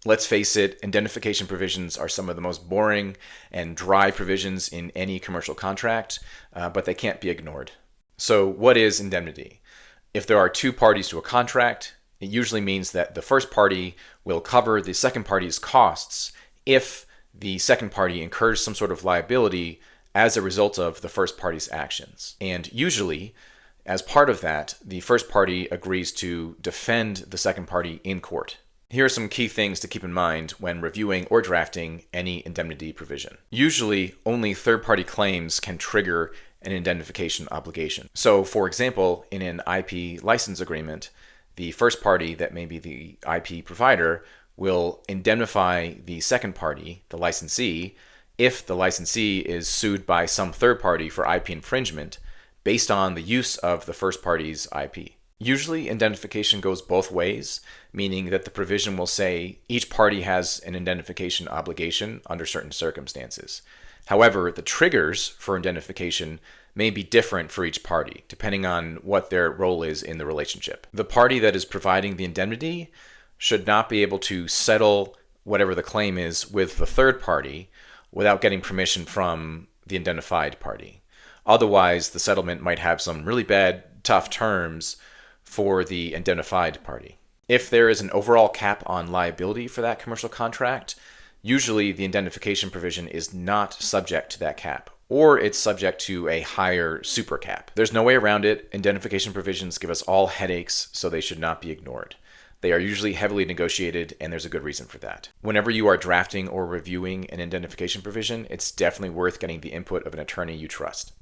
Let's face it, indemnification provisions are some of the most boring and dry provisions in any commercial contract, but they can't be ignored. So, what is indemnity? If there are two parties to a contract, it usually means that the first party will cover the second party's costs if the second party incurs some sort of liability as a result of the first party's actions. And usually, as part of that, the first party agrees to defend the second party in court. Here are some key things to keep in mind when reviewing or drafting any indemnity provision. Usually, only third-party claims can trigger an indemnification obligation. So, for example, in an IP license agreement, the first party, that may be the IP provider, will indemnify the second party, the licensee, if the licensee is sued by some third party for IP infringement based on the use of the first party's IP. Usually, indemnification goes both ways, meaning that the provision will say each party has an indemnification obligation under certain circumstances. However, the triggers for indemnification may be different for each party, depending on what their role is in the relationship. The party that is providing the indemnity should not be able to settle whatever the claim is with the third party without getting permission from the indemnified party. Otherwise, the settlement might have some really bad, tough terms for the indemnified party. If there is an overall cap on liability for that commercial contract, usually the indemnification provision is not subject to that cap, or it's subject to a higher super cap. There's no way around it. Indemnification provisions give us all headaches, so they should not be ignored. They are usually heavily negotiated, and there's a good reason for that. Whenever you are drafting or reviewing an indemnification provision, it's definitely worth getting the input of an attorney you trust.